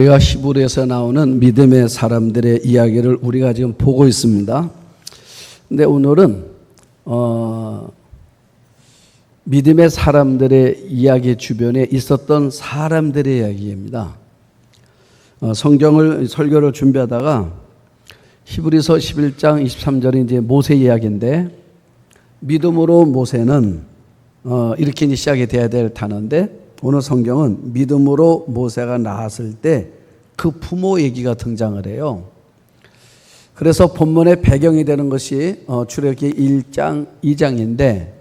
우리가 히브리에서 나오는 믿음의 사람들의 이야기를 우리가 지금 보고 있습니다. 근데 오늘은 믿음의 사람들의 이야기 주변에 있었던 사람들의 이야기입니다. 설교를 준비하다가 히브리서 11장 23절이 이제 모세 이야기인데, 믿음으로 모세는 이렇게 시작이 돼야 될 단어인데, 오늘 성경은 믿음으로 모세가 낳았을 때 그 부모 얘기가 등장을 해요. 그래서 본문의 배경이 되는 것이 출애굽기 1장 2장인데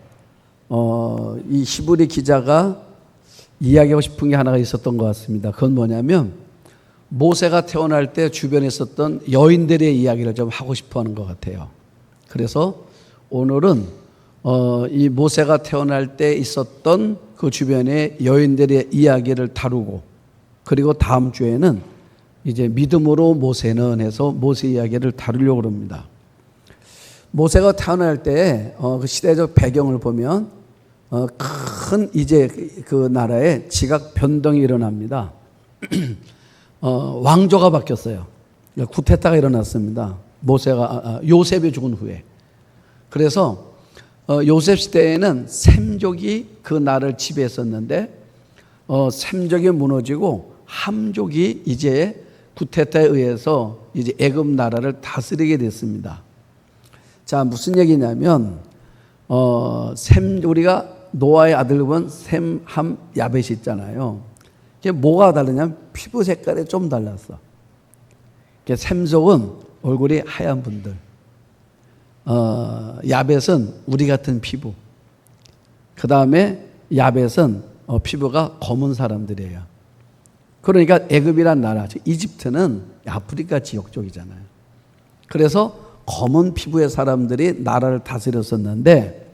이 히브리 기자가 이야기하고 싶은 게 하나가 있었던 것 같습니다. 그건 뭐냐면, 모세가 태어날 때 주변에 있었던 여인들의 이야기를 좀 하고 싶어 하는 것 같아요. 그래서 오늘은 이 모세가 태어날 때 있었던 그 주변의 여인들의 이야기를 다루고, 그리고 다음 주에는 이제 믿음으로 모세는 해서 모세 이야기를 다루려고 합니다. 모세가 태어날 때 그 시대적 배경을 보면 큰 이제 그 나라에 지각 변동이 일어납니다. 왕조가 바뀌었어요. 쿠데타가 일어났습니다. 요셉이 죽은 후에. 그래서 요셉 시대에는 셈족이 그 나라를 지배했었는데 셈족이 무너지고 함족이 이제 쿠데타에 의해서 이제 애굽 나라를 다스리게 됐습니다. 자, 무슨 얘기냐면 우리가 노아의 아들 보면 셈, 함, 야벳이 있잖아요. 이게 뭐가 다르냐면 피부 색깔이 좀 달랐어. 셈족은 얼굴이 하얀 분들, 야벳은 우리 같은 피부, 그 다음에 야벳은 피부가 검은 사람들이에요. 그러니까 애굽이란 나라, 이집트는 아프리카 지역 쪽이잖아요. 그래서 검은 피부의 사람들이 나라를 다스렸었는데,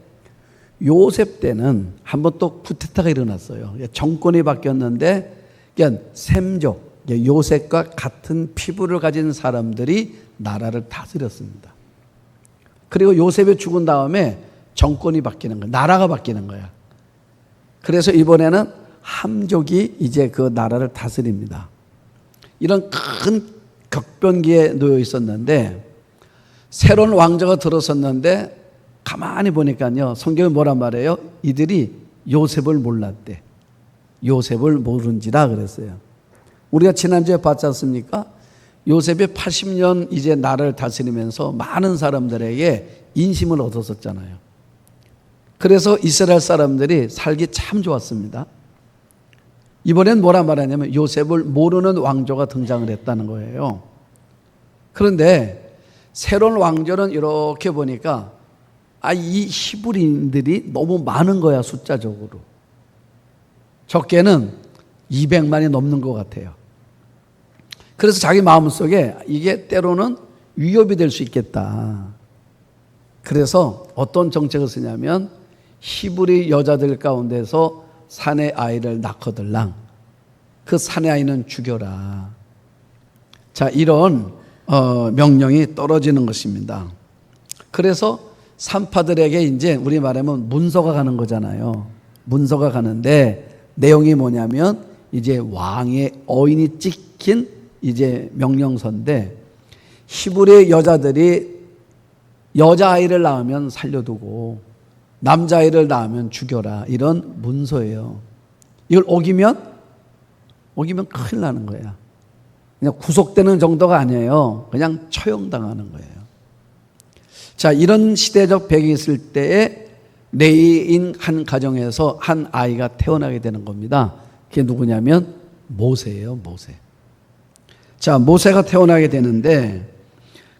요셉 때는 한번 또 쿠데타가 일어났어요. 정권이 바뀌었는데, 그러니까 셈족, 요셉과 같은 피부를 가진 사람들이 나라를 다스렸습니다. 그리고 요셉이 죽은 다음에 정권이 바뀌는 거야. 나라가 바뀌는 거야. 그래서 이번에는 함족이 이제 그 나라를 다스립니다. 이런 큰 격변기에 놓여 있었는데, 새로운 왕조가 들어섰는데 가만히 보니까요, 성경이 뭐란 말이에요? 이들이 요셉을 몰랐대. 요셉을 모른지라 그랬어요. 우리가 지난주에 봤지 않습니까? 요셉이 80년 이제 나라를 다스리면서 많은 사람들에게 인심을 얻었었잖아요. 그래서 이스라엘 사람들이 살기 참 좋았습니다. 이번엔 뭐라 말하냐면 요셉을 모르는 왕조가 등장을 했다는 거예요. 그런데 새로운 왕조는 이렇게 보니까 이 히브리인들이 너무 많은 거야, 숫자적으로. 적게는 200만이 넘는 것 같아요. 그래서 자기 마음속에 이게 때로는 위협이 될 수 있겠다. 그래서 어떤 정책을 쓰냐면, 히브리 여자들 가운데서 사내 아이를 낳거들랑 그 사내 아이는 죽여라. 자, 이런 명령이 떨어지는 것입니다. 그래서 산파들에게 이제 우리 말하면 문서가 가는 거잖아요. 문서가 가는데 내용이 뭐냐면 이제 왕의 어인이 찍힌 이제 명령서인데, 히브리 여자들이 여자아이를 낳으면 살려두고 남자아이를 낳으면 죽여라, 이런 문서예요. 이걸 어기면 큰일 나는 거야. 그냥 구속되는 정도가 아니에요. 그냥 처형당하는 거예요. 자, 이런 시대적 배경이 있을 때에 레위인 한 가정에서 한 아이가 태어나게 되는 겁니다. 그게 누구냐면 모세예요, 모세. 자, 모세가 태어나게 되는데,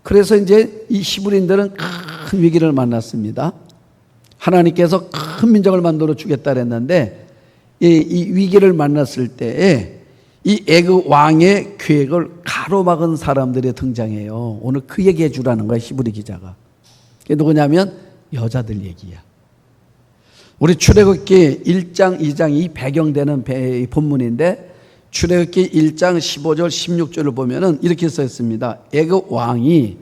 그래서 이제 이 히브리인들은 큰 위기를 만났습니다. 하나님께서 큰 민족을 만들어 주겠다 그랬는데, 이 위기를 만났을 때에 이 애굽 왕의 계획을 가로막은 사람들이 등장해요. 오늘 그 얘기해 주라는 거야, 히브리 기자가. 그게 누구냐면 여자들 얘기야. 우리 출애굽기 1장 2장 이 배경되는 본문인데, 출애굽기 1장 15절 16절을 보면은 이렇게 써 있습니다. 애굽 왕이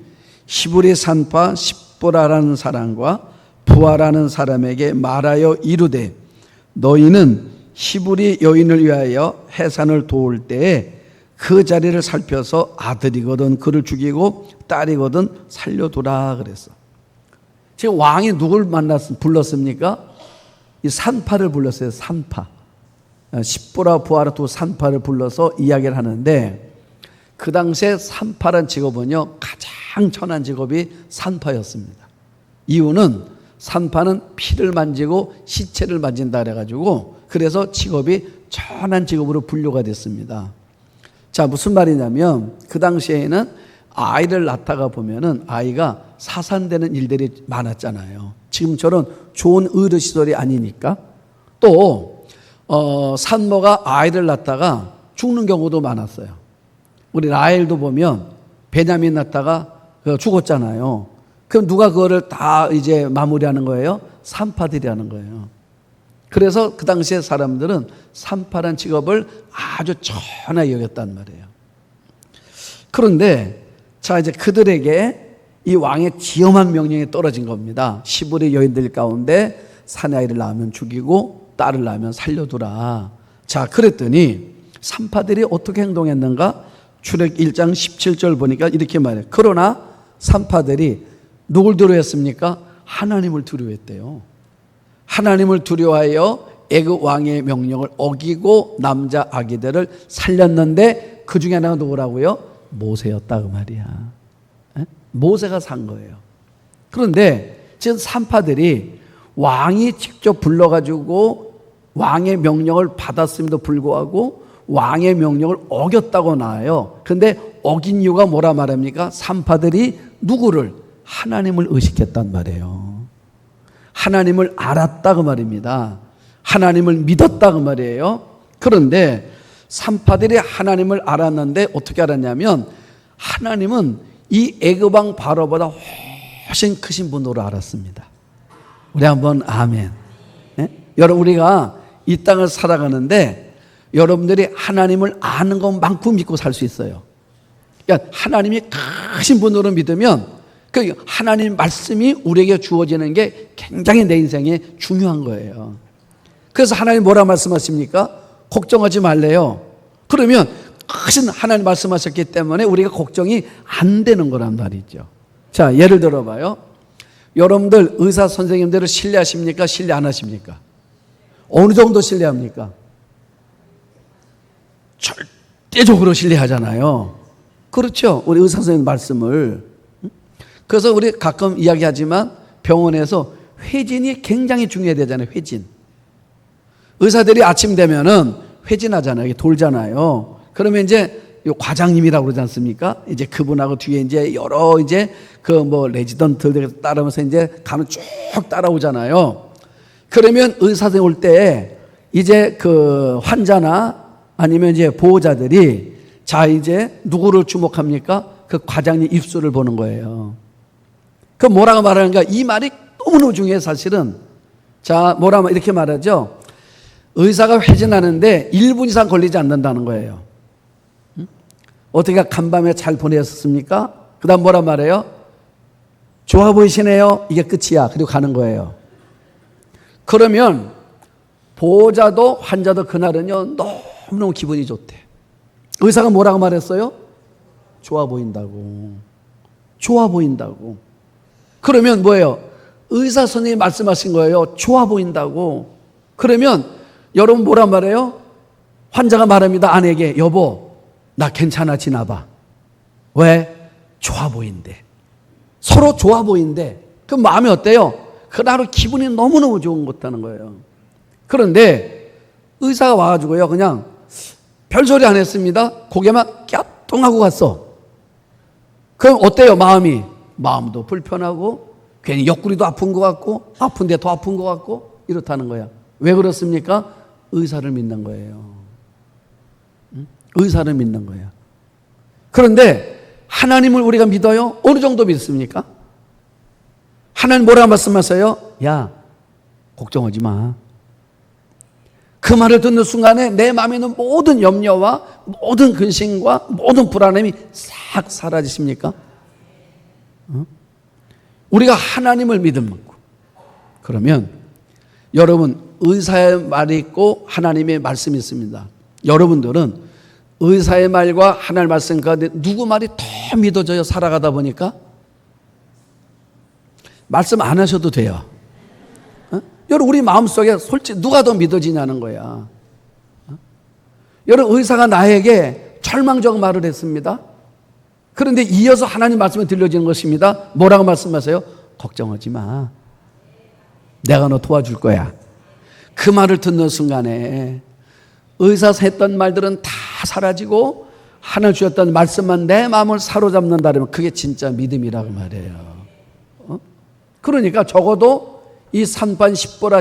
히브리 산파 십보라라는 사람과 부하라는 사람에게 말하여 이르되, 너희는 히브리 여인을 위하여 해산을 도울 때에 그 자리를 살펴서 아들이거든 그를 죽이고 딸이거든 살려두라 그랬어. 지금 왕이 누굴 불렀습니까? 이 산파를 불렀어요. 산파. 십보라 부하라 두 산파를 불러서 이야기를 하는데, 그 당시에 산파란 직업은요 가장 천한 직업이 산파였습니다. 이유는 산파는 피를 만지고 시체를 만진다 그래가지고 그래서 직업이 천한 직업으로 분류가 됐습니다. 자, 무슨 말이냐면 그 당시에는 아이를 낳다가 보면은 아이가 사산되는 일들이 많았잖아요. 지금처럼 좋은 의료시설이 아니니까. 또 산모가 아이를 낳다가 죽는 경우도 많았어요. 우리 라헬도 보면 베냐민 낳다가 죽었잖아요. 그럼 누가 그거를 다 이제 마무리하는 거예요? 산파들이 하는 거예요. 그래서 그 당시에 사람들은 산파란 직업을 아주 천하게 여겼단 말이에요. 그런데 자, 이제 그들에게 이 왕의 지엄한 명령이 떨어진 겁니다. 시부리 여인들 가운데 사내아이를 낳으면 죽이고 딸을 낳으면 살려두라. 자, 그랬더니 산파들이 어떻게 행동했는가? 출애굽 1장 17절 보니까 이렇게 말해요. 그러나 산파들이 누굴 두려워했습니까? 하나님을 두려워했대요. 하나님을 두려워하여 애굽 왕의 명령을 어기고 남자 아기들을 살렸는데 그 중에 하나가 누구라고요? 모세였다 그 말이야. 모세가 산 거예요. 그런데 지금 산파들이 왕이 직접 불러가지고 왕의 명령을 받았음에도 불구하고 왕의 명령을 어겼다고 나와요. 그런데 어긴 이유가 뭐라 말합니까? 산파들이 누구를? 하나님을 의식했단 말이에요. 하나님을 알았다 그 말입니다. 하나님을 믿었다 그 말이에요. 그런데 산파들이 하나님을 알았는데 어떻게 알았냐면 하나님은 이 애굽 왕 바로보다 훨씬 크신 분으로 알았습니다. 우리 한번 아멘. 네? 여러분, 우리가 이 땅을 살아가는데 여러분들이 하나님을 아는 것만큼 믿고 살 수 있어요. 그러니까 하나님이 크신 분으로 믿으면 그 하나님 말씀이 우리에게 주어지는 게 굉장히 내 인생에 중요한 거예요. 그래서 하나님 뭐라 말씀하십니까? 걱정하지 말래요. 그러면 크신 하나님 말씀하셨기 때문에 우리가 걱정이 안 되는 거란 말이죠. 자, 예를 들어봐요. 여러분들 의사 선생님들을 신뢰하십니까? 신뢰 안 하십니까? 어느 정도 신뢰합니까? 절대적으로 신뢰하잖아요. 그렇죠. 우리 의사 선생님 말씀을. 그래서 우리 가끔 이야기하지만 병원에서 회진이 굉장히 중요하잖아요. 회진. 의사들이 아침 되면은 회진하잖아요. 돌잖아요. 그러면 이제 요 과장님이라고 그러지 않습니까? 이제 그분하고 뒤에 이제 여러 이제 그 뭐 레지던트들 따르면서 이제 가면 쭉 따라오잖아요. 그러면 의사 선생님 올 때 이제 그 환자나 아니면 이제 보호자들이 자, 이제 누구를 주목합니까? 그 과장님 입술을 보는 거예요. 그 뭐라고 말하는가? 이 말이 너무너무 중요해 사실은. 자, 뭐라고 이렇게 말하죠. 의사가 회진하는데 1분 이상 걸리지 않는다는 거예요. 어떻게 간밤에 잘 보냈습니까? 그 다음 뭐라 말해요? 좋아 보이시네요. 이게 끝이야. 그리고 가는 거예요. 그러면 보호자도 환자도 그날은요 너무너무 기분이 좋대. 의사가 뭐라고 말했어요? 좋아 보인다고. 좋아 보인다고. 그러면 뭐예요? 의사 선생님이 말씀하신 거예요. 좋아 보인다고. 그러면 여러분 뭐란 말이에요? 환자가 말합니다. 아내에게 여보 나 괜찮아지나 봐. 왜? 좋아 보인대. 서로 좋아 보인대. 그럼 마음이 어때요? 그날 기분이 너무너무 좋은 것 같다는 거예요. 그런데 의사가 와가지고요 그냥 별소리 안 했습니다. 고개만 갸뚱하고 갔어. 그럼 어때요? 마음도 불편하고 괜히 옆구리도 아픈 것 같고 아픈데 더 아픈 것 같고 이렇다는 거야. 왜 그렇습니까? 의사를 믿는 거예요. 의사를 믿는 거예요. 그런데 하나님을 우리가 믿어요? 어느 정도 믿습니까? 하나님 뭐라고 말씀하세요? 야, 걱정하지 마. 그 말을 듣는 순간에 내 마음에 있는 모든 염려와 모든 근심과 모든 불안함이 싹 사라지십니까? 우리가 하나님을 믿는 만큼. 그러면 여러분 의사의 말이 있고 하나님의 말씀이 있습니다. 여러분들은 의사의 말과 하나님의 말씀 가운데 누구 말이 더 믿어져요? 살아가다 보니까 말씀 안 하셔도 돼요. 여러분 우리 마음속에 솔직히 누가 더 믿어지냐는 거야. 여러분 의사가 나에게 절망적 말을 했습니다. 그런데 이어서 하나님 말씀을 들려주는 것입니다. 뭐라고 말씀하세요? 걱정하지 마. 내가 너 도와줄 거야. 그 말을 듣는 순간에 의사가 했던 말들은 다 사라지고 하늘 주셨던 말씀만 내 마음을 사로잡는다면 그게 진짜 믿음이라고 말해요. 그러니까 적어도 이 산판 십보라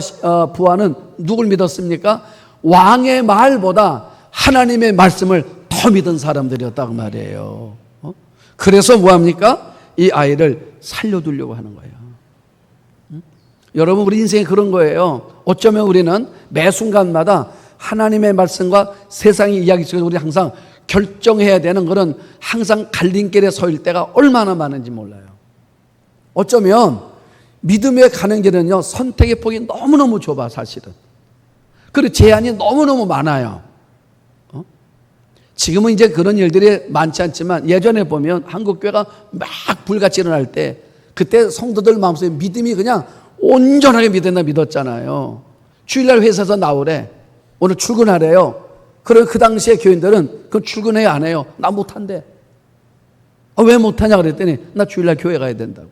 부하는 누굴 믿었습니까? 왕의 말보다 하나님의 말씀을 더 믿은 사람들이었다고 말이에요. 그래서 뭐합니까? 이 아이를 살려두려고 하는 거예요. 여러분 우리 인생이 그런 거예요. 어쩌면 우리는 매 순간마다 하나님의 말씀과 세상의 이야기 속에서 우리 항상 결정해야 되는 그런 항상 갈림길에 서일 때가 얼마나 많은지 몰라요. 어쩌면 믿음에 가는 길은요 선택의 폭이 너무너무 좁아 사실은. 그리고 제한이 너무너무 많아요. 지금은 이제 그런 일들이 많지 않지만 예전에 보면 한국교회가 막 불같이 일어날 때 그때 성도들 마음속에 믿음이 그냥 온전하게 믿었잖아요. 주일날 회사에서 나오래. 오늘 출근하래요. 그리고 그 당시에 교인들은 그 출근해요 안 해요? 나 못한대. 왜 못하냐 그랬더니 나 주일날 교회 가야 된다고.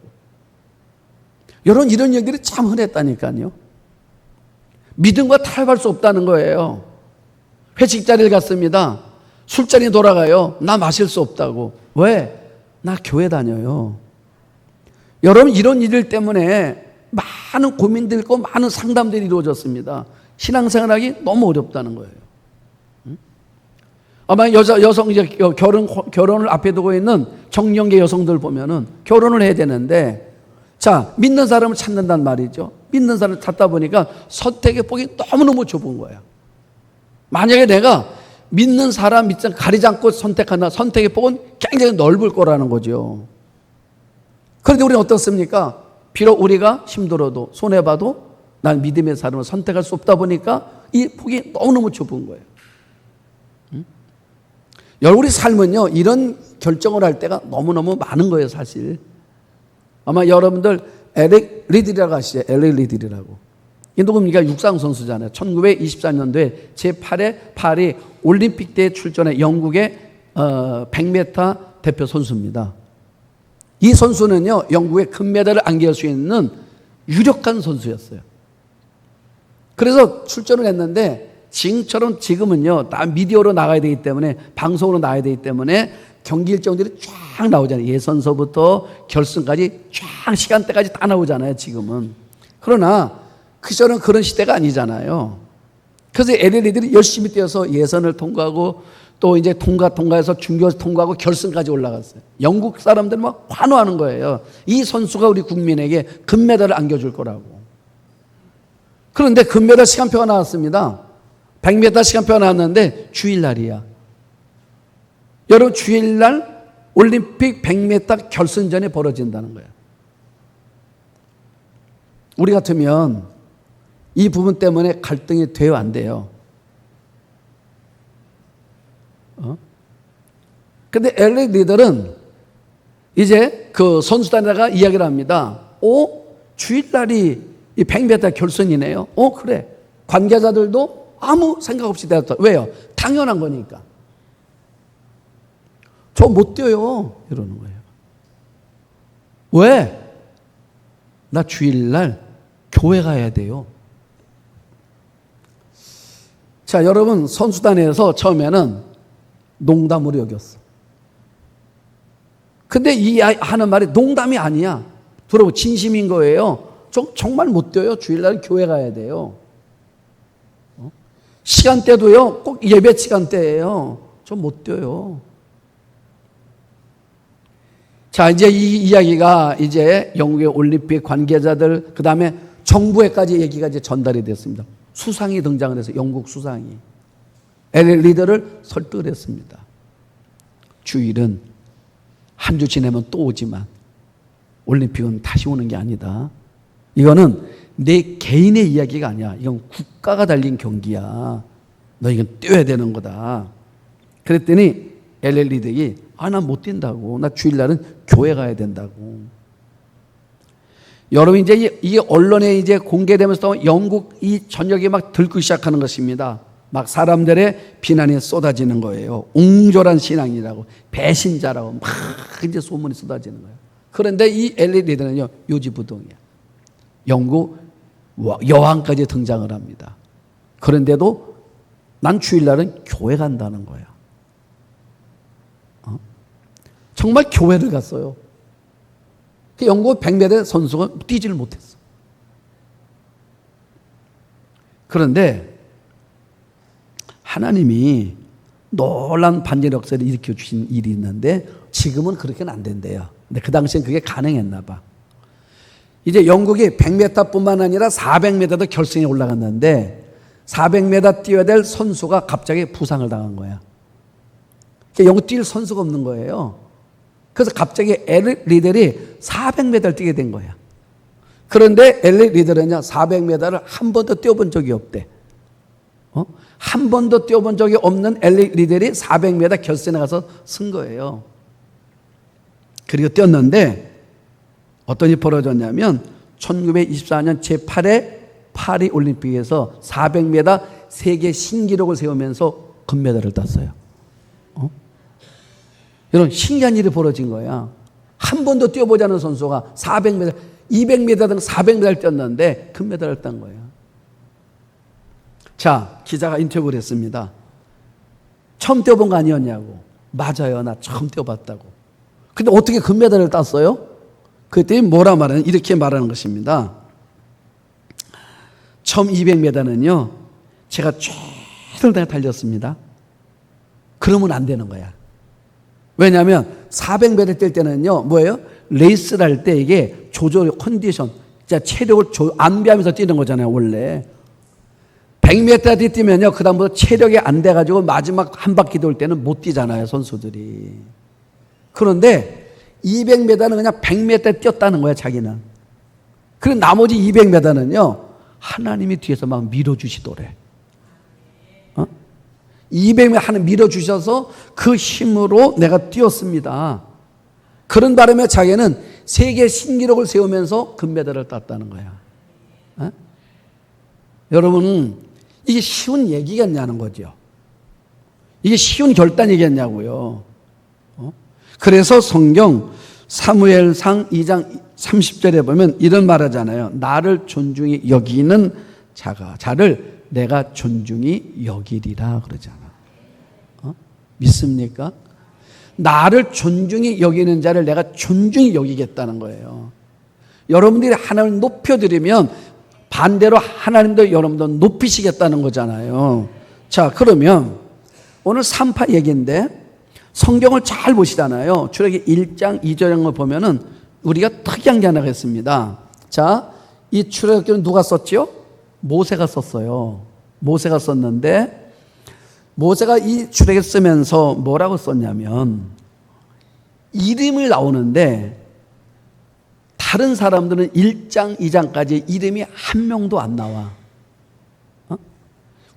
여러분 이런 얘기들이 참 흔했다니까요. 믿음과 타협할 수 없다는 거예요. 회식 자리를 갔습니다. 술자리 돌아가요. 나 마실 수 없다고. 왜? 나 교회 다녀요. 여러분 이런 일들 때문에 많은 고민들 있고 많은 상담들이 이루어졌습니다. 신앙생활하기 너무 어렵다는 거예요. 아마 여성 이제 결혼을 앞에 두고 있는 정년계 여성들 보면은 결혼을 해야 되는데 자 믿는 사람을 찾는단 말이죠. 믿는 사람을 찾다 보니까 선택의 폭이 너무너무 좁은 거예요. 만약에 내가 믿는 사람 가리지 않고 선택한다. 선택의 폭은 굉장히 넓을 거라는 거죠. 그런데 우리는 어떻습니까? 비록 우리가 힘들어도 손해봐도 난 믿음의 사람을 선택할 수 없다 보니까 이 폭이 너무너무 좁은 거예요. 여러분 우리 삶은요 이런 결정을 할 때가 너무너무 많은 거예요 사실. 아마 여러분들 에릭 리들이라고 아시죠? 에릭 리들이라고. 이 누굽니까? 육상선수잖아요. 1924년도에 제8회 파리 올림픽 때에 출전해 영국의 100m 대표 선수입니다. 이 선수는요 영국의 금메달을 안길 수 있는 유력한 선수였어요. 그래서 출전을 했는데 지금은요 다 미디어로 나가야 되기 때문에 방송으로 나가야 되기 때문에 경기 일정들이 쫙 나오잖아요. 예선서부터 결승까지 쫙 시간대까지 다 나오잖아요 지금은. 그러나 그 시절은 그런 시대가 아니잖아요. 그래서 LL들이 열심히 뛰어서 예선을 통과하고 또 이제 통과해서 준결 통과하고 결승까지 올라갔어요. 영국 사람들은 막 환호하는 거예요. 이 선수가 우리 국민에게 금메달을 안겨줄 거라고. 그런데 금메달 시간표가 나왔습니다. 100m 시간표가 나왔는데 주일날이야. 여러분 주일날 올림픽 100m 결승전이 벌어진다는 거예요. 우리 같으면 이 부분 때문에 갈등이 돼요 안 돼요? 근데 LA 리더는 이제 그 선수단에다가 이야기를 합니다. 주일날이 이 100m 결승이네요. 그래. 관계자들도 아무 생각 없이 대답했다. 왜요? 당연한 거니까. 저 못 뛰어요. 이러는 거예요. 왜? 나 주일날 교회 가야 돼요. 자, 여러분 선수단에서 처음에는 농담으로 여겼어. 근데 이 아이 하는 말이 농담이 아니야. 들어보 진심인 거예요. 정말 못 뛰어요. 주일날 교회 가야 돼요. 시간대도요. 꼭 예배 시간대예요. 저 못 뛰어요. 자, 이제 이 이야기가 이제 영국의 올림픽 관계자들 그다음에 정부에까지 얘기가 이제 전달이 됐습니다. 수상이 등장을 해서 영국 수상이 LL 리더를 설득을 했습니다. 주일은 한 주 지내면 또 오지만 올림픽은 다시 오는 게 아니다. 이거는 내 개인의 이야기가 아니야. 이건 국가가 달린 경기야. 너 이건 뛰어야 되는 거다. 그랬더니 LL 리더가 난 못 뛴다고. 나 주일날은 교회 가야 된다고. 여러분 이제 이게 언론에 이제 공개되면서 영국 이 전역이 막 들고 시작하는 것입니다. 막 사람들의 비난이 쏟아지는 거예요. 옹졸한 신앙이라고, 배신자라고 막 이제 소문이 쏟아지는 거예요. 그런데 이 LL 리더는요, 요지부동이야. 영국 여왕까지 등장을 합니다. 그런데도 난 주일날은 교회 간다는 거야. 정말 교회를 갔어요. 영국 100m 선수가 뛰지를 못했어. 그런데 하나님이 놀라운 반전 역사를 일으켜 주신 일이 있는데 지금은 그렇게는 안 된대요. 근데 그 당시엔 그게 가능했나 봐. 이제 영국이 100m뿐만 아니라 400m도 결승에 올라갔는데 400m 뛰어야 될 선수가 갑자기 부상을 당한 거야. 영국 뛸 선수가 없는 거예요. 그래서 갑자기 LL 리더이 400m를 뛰게 된 거야. 그런데 LL 리더는요, 400m를 한 번도 뛰어본 적이 없대. 한 번도 뛰어본 적이 없는 LL 리더이 400m 결승에 가서 쓴 거예요. 그리고 뛰었는데 어떤 일이 벌어졌냐면 1924년 제8회 파리 올림픽에서 400m 세계 신기록을 세우면서 금메달을 땄어요. 이런 신기한 일이 벌어진 거야. 한 번도 뛰어보지 않은 선수가 400m, 200m 등 400m를 뛰었는데 금메달을 딴 거예요. 자, 기자가 인터뷰를 했습니다. 처음 뛰어본 거 아니었냐고. 맞아요, 나 처음 뛰어봤다고. 근데 어떻게 금메달을 땄어요? 그랬더니 뭐라 말하는, 이렇게 말하는 것입니다. 처음 200m는요, 제가 최선을 달렸습니다. 그러면 안 되는 거야. 왜냐하면 400m 뛸 때는요, 뭐예요? 레이스를 할 때 이게 조절, 컨디션, 체력을 안배하면서 뛰는 거잖아요, 원래. 100m 뛰면요, 그다음부터 체력이 안 돼가지고 마지막 한 바퀴 돌 때는 못 뛰잖아요, 선수들이. 그런데 200m는 그냥 100m 뛰었다는 거야, 자기는. 그리고 나머지 200m는요, 하나님이 뒤에서 막 밀어주시더래. 200m 하나님 밀어주셔서 그 힘으로 내가 뛰었습니다. 그런 바람에 자기는 세계 신기록을 세우면서 금메달을 땄다는 거야. 여러분, 이게 쉬운 얘기겠냐는 거죠. 이게 쉬운 결단이겠냐고요. 그래서 성경 사무엘상 2장 30절에 보면 이런 말 하잖아요. 나를 존중히 여기는 자를 내가 존중히 여기리라 그러잖아. 믿습니까? 나를 존중히 여기는 자를 내가 존중히 여기겠다는 거예요. 여러분들이 하나님을 높여드리면 반대로 하나님도 여러분도 높이시겠다는 거잖아요. 자, 그러면 오늘 3파 얘기인데 성경을 잘 보시잖아요. 출애기 1장 2절을 보면은 우리가 특이한 게 하나가 있습니다. 자, 이 출애굽기는 누가 썼죠? 모세가 썼어요. 모세가 썼는데 모세가 이 출애굽 쓰면서 뭐라고 썼냐면 이름을 나오는데 다른 사람들은 1장, 2장까지 이름이 한 명도 안 나와.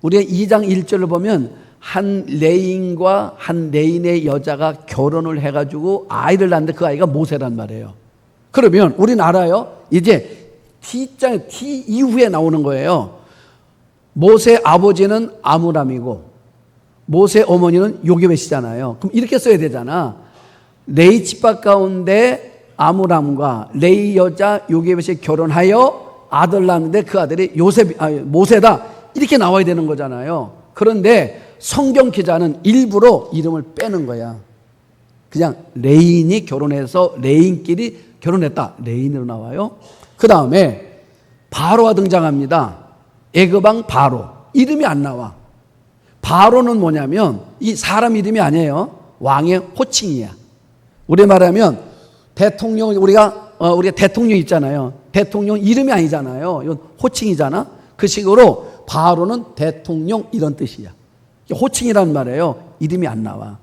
우리가 2장 1절을 보면 한 레인과 한 레인의 여자가 결혼을 해가지고 아이를 낳는데 그 아이가 모세란 말이에요. 그러면 우리는 알아요. 이제 T장, T 이후에 나오는 거예요. 모세 아버지는 아므람이고 모세 어머니는 요게벳이잖아요. 그럼 이렇게 써야 되잖아. 레이 집합 가운데 아므람과 레이 여자 요게벳이 결혼하여 아들 낳는데 그 아들이 모세다. 이렇게 나와야 되는 거잖아요. 그런데 성경 기자는 일부러 이름을 빼는 거야. 그냥 레인이 결혼해서 레인끼리 결혼했다. 레인으로 나와요. 그 다음에 바로가 등장합니다. 애굽왕 바로. 이름이 안 나와. 바로는 뭐냐면 이 사람 이름이 아니에요. 왕의 호칭이야. 우리 말하면 대통령, 우리가 대통령 있잖아요. 대통령 이름이 아니잖아요. 이건 호칭이잖아. 그 식으로 바로는 대통령 이런 뜻이야. 호칭이란 말이에요. 이름이 안 나와.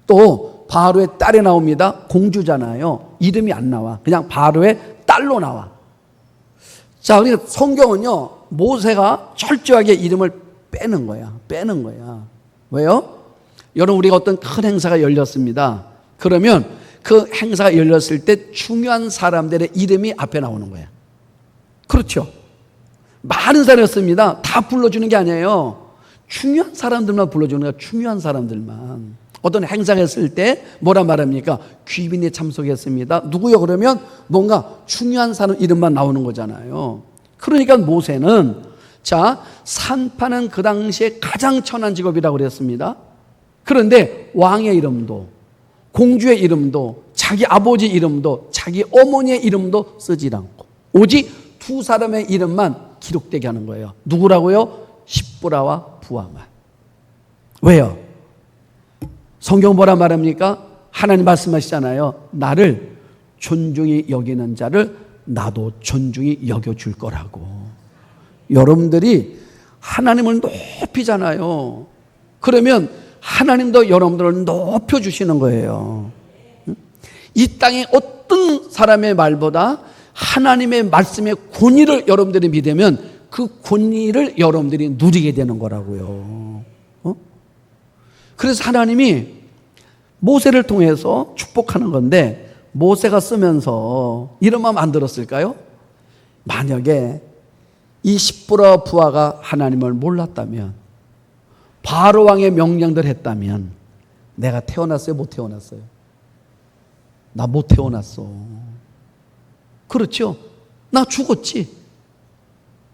또 바로의 딸이 나옵니다. 공주잖아요. 이름이 안 나와. 그냥 바로의 딸로 나와. 자, 그러니까 성경은요, 모세가 철저하게 이름을 빼는 거야. 빼는 거야. 왜요? 여러분, 우리가 어떤 큰 행사가 열렸습니다. 그러면 그 행사가 열렸을 때 중요한 사람들의 이름이 앞에 나오는 거예요. 그렇죠? 많은 사람이었습니다. 다 불러주는 게 아니에요. 중요한 사람들만 불러주는 거예요. 중요한 사람들만. 어떤 행사가 했을 때 뭐라 말합니까? 귀빈이 참석했습니다. 누구요? 그러면 뭔가 중요한 사람 이름만 나오는 거잖아요. 그러니까 모세는, 자, 산파는 그 당시에 가장 천한 직업이라고 그랬습니다. 그런데 왕의 이름도, 공주의 이름도, 자기 아버지 이름도, 자기 어머니의 이름도 쓰지 않고 오직 두 사람의 이름만 기록되게 하는 거예요. 누구라고요? 십브라와 부하만. 왜요? 성경 뭐라 말합니까? 하나님 말씀하시잖아요. 나를 존중히 여기는 자를 나도 존중히 여겨줄 거라고. 여러분들이 하나님을 높이잖아요. 그러면 하나님도 여러분들을 높여주시는 거예요. 이 땅의 어떤 사람의 말보다 하나님의 말씀의 권위를 여러분들이 믿으면 그 권위를 여러분들이 누리게 되는 거라고요. 그래서 하나님이 모세를 통해서 축복하는 건데, 모세가 쓰면서 이런 마음 안 들었을까요? 만약에 이 십브라와 부하가 하나님을 몰랐다면, 바로 왕의 명령대로 했다면, 내가 태어났어요? 못 태어났어요? 나 못 태어났어. 그렇죠? 나 죽었지.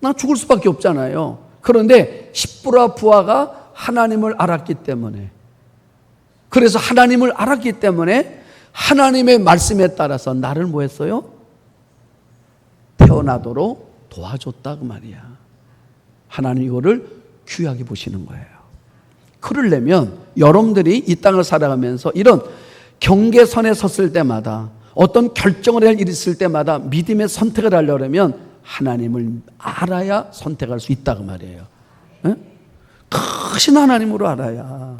나 죽을 수밖에 없잖아요. 그런데 십브라와 부하가 하나님을 알았기 때문에, 그래서 하나님을 알았기 때문에 하나님의 말씀에 따라서 나를 뭐 했어요? 태어나도록 도와줬다 그 말이야. 하나님 이거를 귀하게 보시는 거예요. 그러려면 여러분들이 이 땅을 살아가면서 이런 경계선에 섰을 때마다, 어떤 결정을 할 일이 있을 때마다 믿음의 선택을 하려면 하나님을 알아야 선택할 수 있다 그 말이에요. 네? 크신 하나님으로 알아야.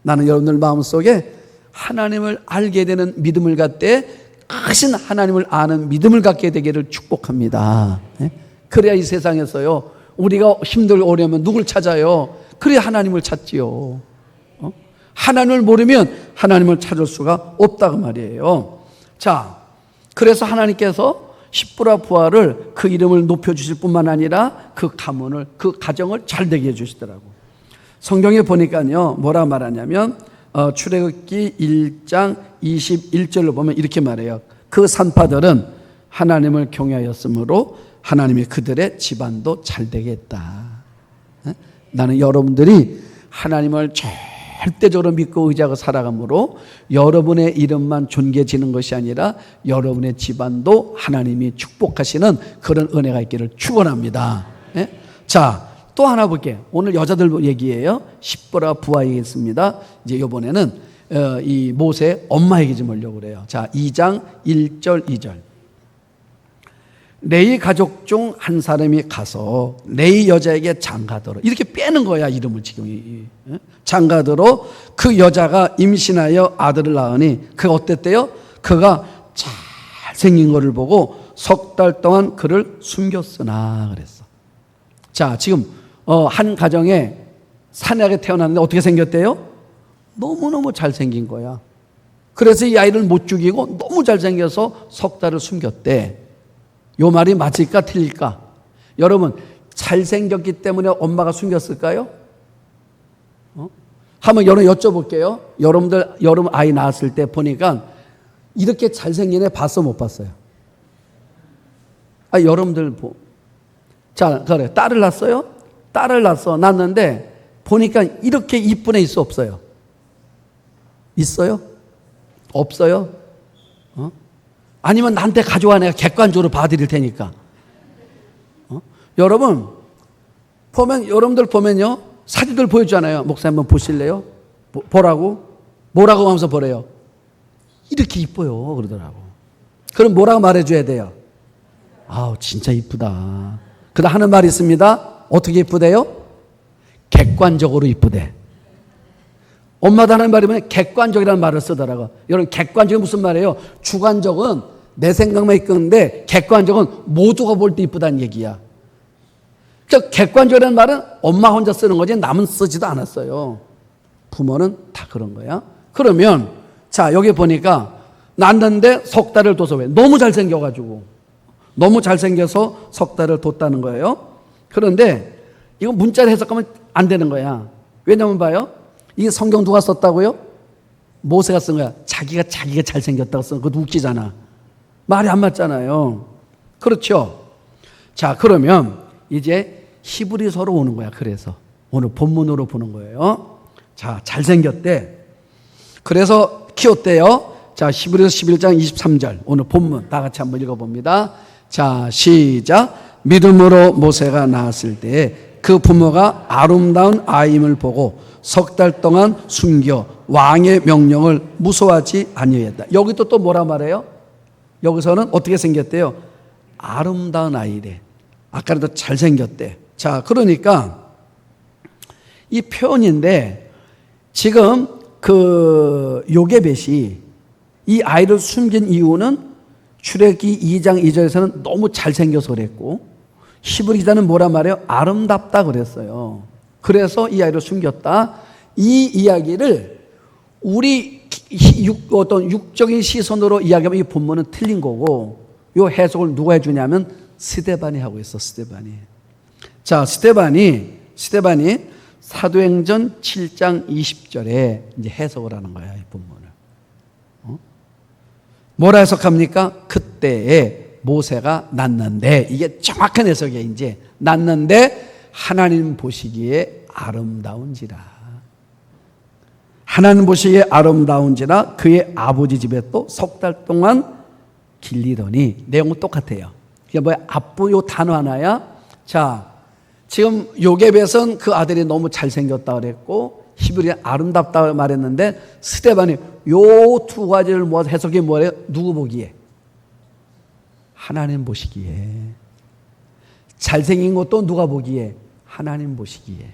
나는 여러분들 마음속에 하나님을 알게 되는 믿음을 갖되 크신 하나님을 아는 믿음을 갖게 되기를 축복합니다. 네? 그래야 이 세상에서요, 우리가 힘들고 어려우면 누굴 찾아요? 그래야 하나님을 찾지요. 하나님을 모르면 하나님을 찾을 수가 없다고 말이에요. 자, 그래서 하나님께서 십브라 부하를 그 이름을 높여주실 뿐만 아니라 그 가문을, 그 가정을 잘되게 해주시더라고. 성경에 보니까요, 뭐라 말하냐면 출애굽기 1장 21절로 보면 이렇게 말해요. 그 산파들은 하나님을 경외하였으므로 하나님이 그들의 집안도 잘되게 했다. 나는 여러분들이 하나님을 절대적으로 믿고 의지하고 살아가므로 여러분의 이름만 존귀해지는 것이 아니라 여러분의 집안도 하나님이 축복하시는 그런 은혜가 있기를 축원합니다. 자, 또 하나 볼게요. 오늘 여자들 얘기예요. 십브라 부하 얘기했습니다. 이제 이번에는 이 모세 엄마 얘기 좀 하려고 그래요. 자, 2장 1절 2절. 레위 가족 중 한 사람이 가서 레위 여자에게 장가들어, 이렇게 빼는 거야 이름을 지금. 장가들어 그 여자가 임신하여 아들을 낳으니 그가 어땠대요? 그가 잘생긴 거를 보고 석 달 동안 그를 숨겼으나 그랬어. 자, 지금 한 가정에 사내하게 태어났는데 어떻게 생겼대요? 너무너무 잘생긴 거야. 그래서 이 아이를 못 죽이고 너무 잘생겨서 석 달을 숨겼대. 요 말이 맞을까 틀릴까? 여러분, 잘생겼기 때문에 엄마가 숨겼을까요? 한번 여러분 여쭤볼게요. 여러분 아이 낳았을 때 보니까 이렇게 잘생긴 애 봤어 못 봤어요? 여러분들 자, 그래, 딸을 낳았어요? 딸을 낳았는데 보니까 이렇게 이쁜 애 있어 없어요? 있어요? 없어요? 아니면 나한테 가져와, 내가 객관적으로 봐드릴 테니까. 여러분 보면, 여러분들 보면요, 사진들 보여주잖아요. 목사님 한번 보실래요? 보라고? 뭐라고 하면서 보래요? 이렇게 이뻐요 그러더라고. 그럼 뭐라고 말해줘야 돼요? 아우 진짜 이쁘다. 그다음 하는 말이 있습니다. 어떻게 이쁘대요? 객관적으로 이쁘대. 엄마도 하는 말이 뭐냐? 객관적이라는 말을 쓰더라고. 여러분, 객관적이 무슨 말이에요? 주관적은 내 생각만 이끄는데 객관적은 모두가 볼 때 이쁘다는 얘기야. 그러니까 객관적이라는 말은 엄마 혼자 쓰는 거지 남은 쓰지도 않았어요. 부모는 다 그런 거야. 그러면 자 여기 보니까 낳는데 석 달을 둬서 왜? 너무 잘생겨가지고 너무 잘생겨서 석 달을 뒀다는 거예요. 그런데 이거 문자로 해석하면 안 되는 거야. 왜냐면 봐요. 이게 성경 누가 썼다고요? 모세가 쓴 거야. 자기가 잘생겼다고 쓴 거. 그거 웃기잖아. 말이 안 맞잖아요. 그렇죠? 자 그러면 이제 히브리서로 오는 거야. 그래서 오늘 본문으로 보는 거예요. 자 잘생겼대. 그래서 키웠대요. 자 히브리서 11장 23절 오늘 본문 다 같이 한번 읽어봅니다. 자 시작. 믿음으로 모세가 낳았을 때 그 부모가 아름다운 아임을 보고 석 달 동안 숨겨 왕의 명령을 무서워하지 아니하였다. 여기도 또 뭐라 말해요? 여기서는 어떻게 생겼대요? 아름다운 아이래. 아까도 잘생겼대. 자 그러니까 이 표현인데 지금 그 요게벳이 이 아이를 숨긴 이유는 출애굽기 2장 2절에서는 너무 잘생겨서 그랬고 히브리 기자는 뭐라 말해요? 아름답다 그랬어요. 그래서 이 아이를 숨겼다. 이 이야기를 우리 어떤 육적인 시선으로 이야기하면 이 본문은 틀린 거고 이 해석을 누가 해주냐면 스데반이 하고 있어. 스데반이. 자 스데반이 사도행전 7장 20절에 이제 해석을 하는 거야. 이 본문을. 뭐라 해석합니까? 그때에 모세가 낳는데 이게 정확한 해석이에요. 이제 낳는데 하나님 보시기에 아름다운지라. 하나님 보시기에 아름다운지라 그의 아버지 집에 또 석 달 동안 길리더니 내용은 똑같아요. 이게 뭐야? 앞부 요 단어 하나야. 자 지금 요게벳은 그 아들이 너무 잘생겼다 그랬고 히브리가 아름답다고 말했는데 스데반이 요 두 가지를 모아서 해석이 뭐래요? 누구 보기에? 하나님 보시기에. 잘생긴 것도 누가 보기에? 하나님 보시기에.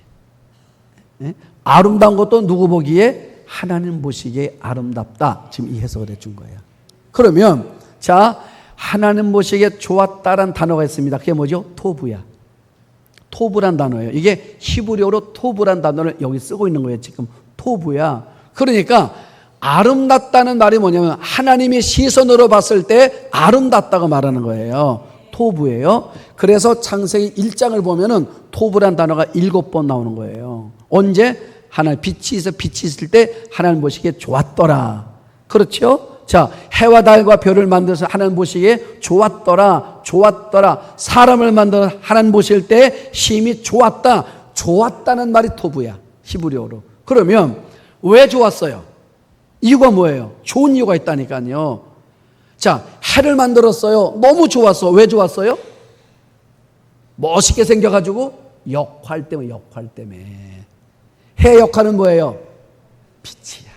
네? 아름다운 것도 누구 보기에? 하나님 보시기에 아름답다. 지금 이 해석을 해준 거예요. 그러면 자 하나님 보시기에 좋았다라는 단어가 있습니다. 그게 뭐죠? 토부야. 토부란 단어예요. 이게 히브리어로 토부란 단어를 여기 쓰고 있는 거예요. 지금 토부야. 그러니까 아름답다는 말이 뭐냐면 하나님의 시선으로 봤을 때 아름답다고 말하는 거예요. 토부예요. 그래서 창세기 1장을 보면은 토부란 단어가 7번 나오는 거예요. 언제? 하나님 빛이 있을 때 하나님 보시기에 좋았더라. 그렇죠? 자, 해와 달과 별을 만들어서 하나님 보시기에 좋았더라. 사람을 만들어 하나님 보실 때 심히 좋았다. 좋았다는 말이 토부야. 히브리어로. 그러면 왜 좋았어요? 이유가 뭐예요? 좋은 이유가 있다니까요. 자, 해를 만들었어요. 너무 좋았어. 왜 좋았어요? 멋있게 생겨가지고 역할 때문에. 해 역할은 뭐예요? 빛이야.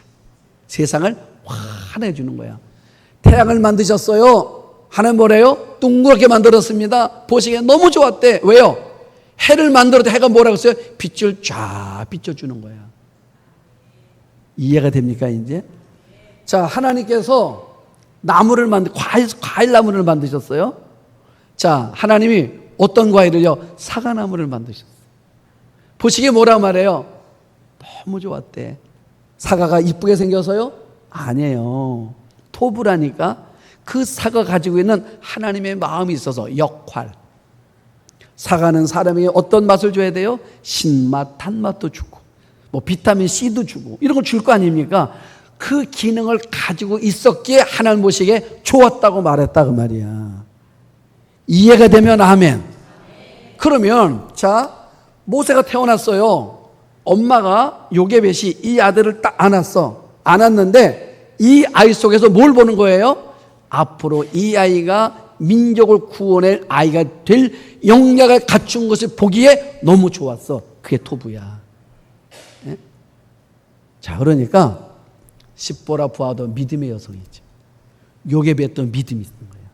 세상을 환해 주는 거야. 태양을 만드셨어요. 하나님 뭐래요? 둥그렇게 만들었습니다. 보시기에 너무 좋았대. 왜요? 해를 만들어도 해가 뭐라고 했어요? 빛을 쫙 비춰주는 거야. 이해가 됩니까 이제? 자 하나님께서 나무를 과일 나무를 만드셨어요. 자 하나님이 어떤 과일을요? 사과나무를 만드셨어요. 보시기에 뭐라고 말해요? 너무 좋았대. 사과가 이쁘게 생겨서요? 아니에요. 토부라니까 그 사과 가지고 있는 하나님의 마음이 있어서 역할. 사과는 사람에게 어떤 맛을 줘야 돼요? 신맛, 단맛도 주고 뭐 비타민 C도 주고 이런 걸 줄 거 아닙니까? 그 기능을 가지고 있었기에 하나님 보시기에 좋았다고 말했다 그 말이야. 이해가 되면 아멘. 그러면 자 모세가 태어났어요. 엄마가 요게벳이 이 아들을 딱 안았는데 이 아이 속에서 뭘 보는 거예요? 앞으로 이 아이가 민족을 구원할 아이가 될 역량을 갖춘 것을 보기에 너무 좋았어. 그게 토부야. 네? 자 그러니까 십보라 부하도 믿음의 여성이죠. 요게벳도 믿음이 있는 거예요.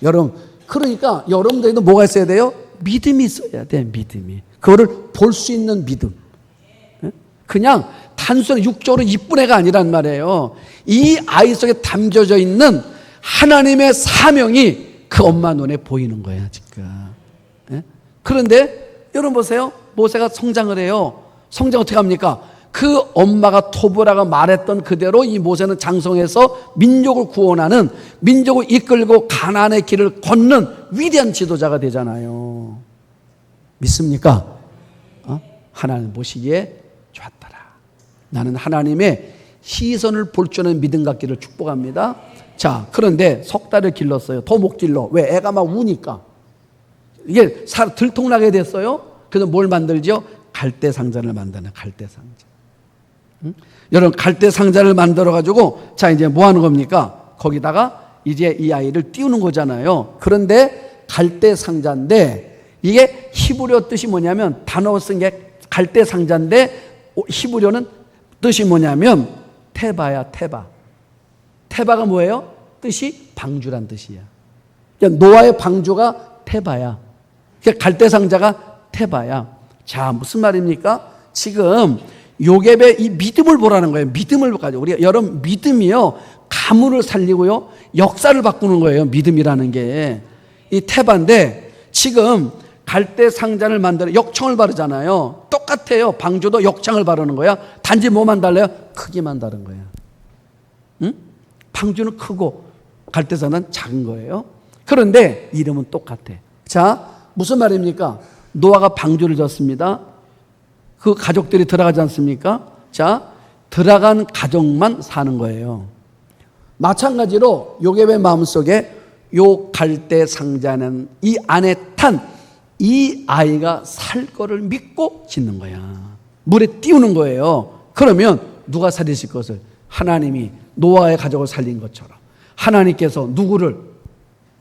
여러분 그러니까 여러분들도 뭐가 있어야 돼요? 믿음이 있어야 돼. 믿음이. 그거를 볼 수 있는 믿음. 그냥 단순히 육적으로 이쁜 애가 아니란 말이에요. 이 아이 속에 담겨져 있는 하나님의 사명이 그 엄마 눈에 보이는 거야 지금. 그런데 여러분 보세요. 모세가 성장을 해요. 성장 어떻게 합니까? 그 엄마가 토브라가 말했던 그대로 이 모세는 장성해서 민족을 구원하는, 민족을 이끌고 가나안의 길을 걷는 위대한 지도자가 되잖아요. 믿습니까? 하나님 보시기에 좋았더라. 나는 하나님의 시선을 볼 줄 아는 믿음 갖기를 축복합니다. 자, 그런데 석 달을 길렀어요. 더 못 길러. 왜? 애가 막 우니까. 이게 들통나게 됐어요. 그래서 뭘 만들죠? 갈대 상자를 만드는 갈대 상자. 응? 여러분, 갈대 상자를 만들어 가지고 자, 이제 뭐 하는 겁니까? 거기다가 이제 이 아이를 띄우는 거잖아요. 그런데 갈대 상자인데 이게 히브리어 뜻이 뭐냐면, 단어 쓴 게 갈대 상자인데 히브리어는 뜻이 뭐냐면 테바야, 테바. 테바가 뭐예요? 뜻이 방주란 뜻이야. 그러니까 노아의 방주가 테바야. 그러니까 갈대 상자가 테바야. 자, 무슨 말입니까? 지금 요셉의 이 믿음을 보라는 거예요. 믿음을 가지고. 우리 여러분, 믿음이요, 가문을 살리고요, 역사를 바꾸는 거예요. 믿음이라는 게. 이 테바인데 지금 갈대 상자를 만들어 역청을 바르잖아요. 똑같아요. 방주도 역청을 바르는 거야. 단지 뭐만 달라요? 크기만 다른 거야. 응? 방주는 크고 갈대 상자는 작은 거예요. 그런데 이름은 똑같아. 자, 무슨 말입니까? 노아가 방주를 졌습니다. 그 가족들이 들어가지 않습니까? 자, 들어간 가족만 사는 거예요. 마찬가지로 요셉의 마음속에 요 갈대 상자는 이 안에 탄 이 아이가 살 거를 믿고 짓는 거야. 물에 띄우는 거예요. 그러면 누가 살리실 것을? 하나님이 노아의 가족을 살린 것처럼 하나님께서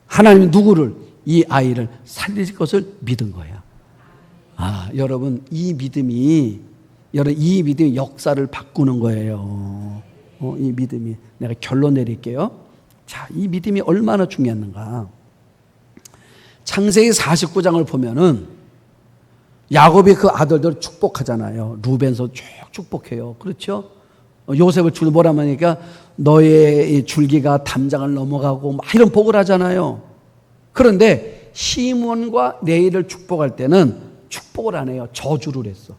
하나님이 누구를? 이 아이를 살릴 것을 믿은 거야. 여러분, 이 믿음이 역사를 바꾸는 거예요. 이 믿음이. 내가 결론 내릴게요. 자, 이 믿음이 얼마나 중요한가. 창세기 49장을 보면은 야곱이 그 아들들을 축복하잖아요. 루벤서 쭉 축복해요. 그렇죠? 요셉을 뭐라 하니까 너의 줄기가 담장을 넘어가고 막 이런 복을 하잖아요. 그런데 시몬과 레이를 축복할 때는 축복을 안 해요. 저주를 했어.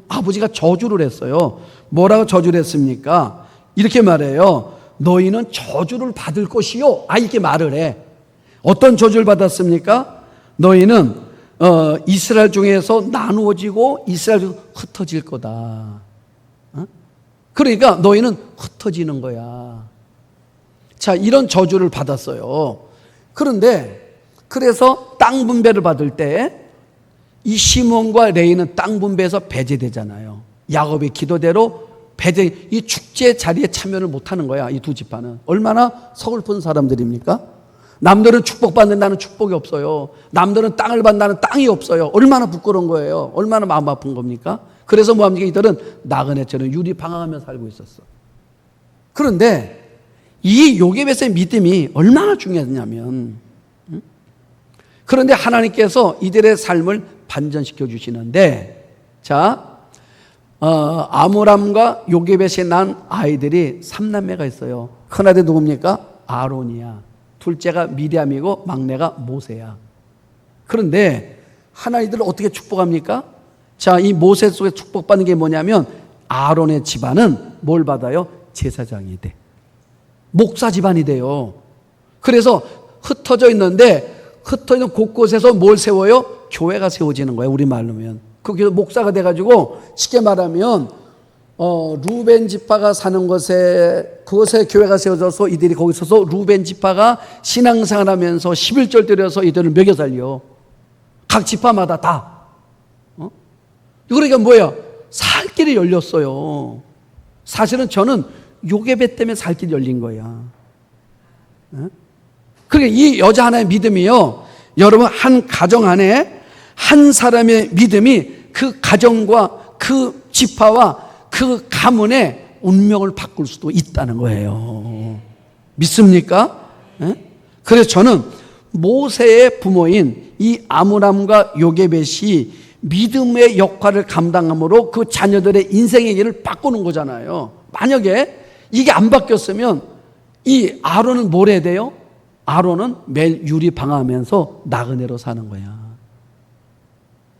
아버지가 저주를 했어요. 뭐라고 저주를 했습니까? 이렇게 말해요. 너희는 저주를 받을 것이요. 이렇게 말을 해. 어떤 저주를 받았습니까? 너희는 이스라엘 중에서 나누어지고 이스라엘 중에서 흩어질 거다. 그러니까 너희는 흩어지는 거야. 자, 이런 저주를 받았어요. 그런데 그래서 땅 분배를 받을 때 이 시몬과 레이는 땅 분배에서 배제되잖아요. 야곱의 기도대로 이 축제 자리에 참여를 못하는 거야. 이 두 지파는. 얼마나 서글픈 사람들입니까? 남들은 축복받는 나는 축복이 없어요. 남들은 땅을 받는 땅이 없어요. 얼마나 부끄러운 거예요. 얼마나 마음 아픈 겁니까? 그래서 뭐합니까? 이들은 나그네처럼 유리방황하며 살고 있었어. 그런데 이 요셉의 믿음이 얼마나 중요했냐면, 그런데 하나님께서 이들의 삶을 반전시켜 주시는데, 자, 아므람과 요셉에 난 아이들이 3남매가 있어요. 큰아들 누굽니까? 아론이야. 둘째가 미리암이고 막내가 모세야. 그런데 하나님들을 어떻게 축복합니까? 자, 이 모세 속에 축복받는 게 뭐냐면 아론의 집안은 뭘 받아요? 제사장이 돼. 목사 집안이 돼요. 그래서 흩어져 있는데 흩어져 있는 곳곳에서 뭘 세워요? 교회가 세워지는 거예요. 우리 말로면. 그게 목사가 돼가지고 쉽게 말하면 루벤 지파가 사는 그것에 교회가 세워져서 이들이 거기 서서 루벤 지파가 신앙생활 하면서 11절 드려서 이들을 먹여 살려. 각 지파마다 다. 그러니까 뭐예요? 살 길이 열렸어요. 사실은 저는 요셉 때문에 살 길이 열린 거야. 그러니까 이 여자 하나의 믿음이요, 여러분, 한 가정 안에 한 사람의 믿음이 그 가정과 그 지파와 그 가문의 운명을 바꿀 수도 있다는 거예요. 믿습니까? 그래서 저는 모세의 부모인 이 아므람과 요게벳이 믿음의 역할을 감당함으로 그 자녀들의 인생의 길을 바꾸는 거잖아요. 만약에 이게 안 바뀌었으면 이 아론은 뭘 해야 돼요? 아론은 매일 유리방황하면서 나그네로 사는 거야.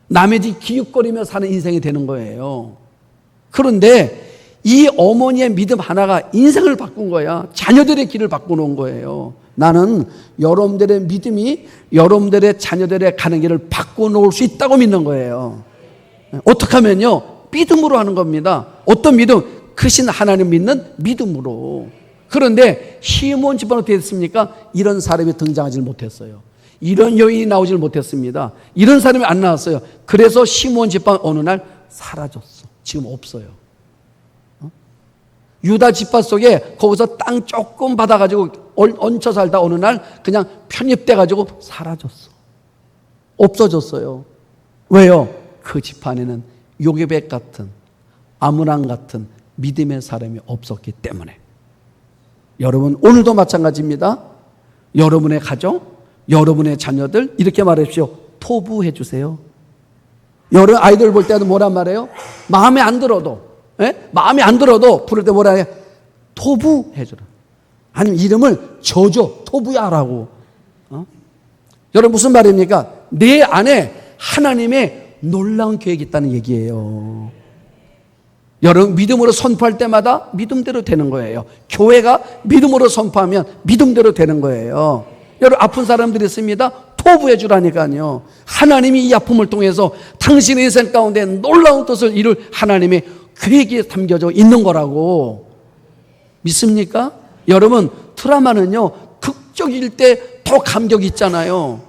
남의 집 기웃거리며 사는 인생이 되는 거예요. 그런데 이 어머니의 믿음 하나가 인생을 바꾼 거야. 자녀들의 길을 바꿔놓은 거예요. 나는 여러분들의 믿음이 여러분들의 자녀들의 가는 길을 바꿔놓을 수 있다고 믿는 거예요. 어떻게 하면요? 믿음으로 하는 겁니다. 어떤 믿음? 크신 하나님 믿는 믿음으로. 그런데 시몬 집안은 어떻게 됐습니까? 이런 사람이 등장하지 못했어요. 이런 여인이 나오질 못했습니다. 이런 사람이 안 나왔어요. 그래서 시몬 집안 어느 날 사라졌어. 지금 없어요. 유다 집안 속에 거기서 땅 조금 받아가지고 얹혀 살다 어느 날 그냥 편입돼가지고 사라졌어. 없어졌어요. 왜요? 그 집안에는 요게벳 같은 아므람 같은 믿음의 사람이 없었기 때문에. 여러분 오늘도 마찬가지입니다. 여러분의 가족, 여러분의 자녀들 이렇게 말하십시오. 토부해 주세요. 여러 아이들 볼 때도 뭐란 말이에요? 마음에 안 들어도 마음에 안 들어도 부를 때 뭐라 해? 토부해 주라. 아니면 이름을 줘줘. 토부야라고. 여러분 무슨 말입니까? 내 안에 하나님의 놀라운 계획이 있다는 얘기예요. 여러분 믿음으로 선포할 때마다 믿음대로 되는 거예요. 교회가 믿음으로 선포하면 믿음대로 되는 거예요. 여러분 아픈 사람들이 있습니다. 토부해 주라니까요. 하나님이 이 아픔을 통해서 당신의 인생 가운데 놀라운 뜻을 이룰 하나님의 계획이 담겨져 있는 거라고. 믿습니까? 여러분 트라우마는요 극적일 때 더 감격이 있잖아요.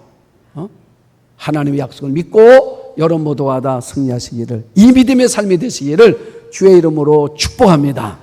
하나님의 약속을 믿고 여러분 모두가 다 승리하시기를, 이 믿음의 삶이 되시기를 주의 이름으로 축복합니다.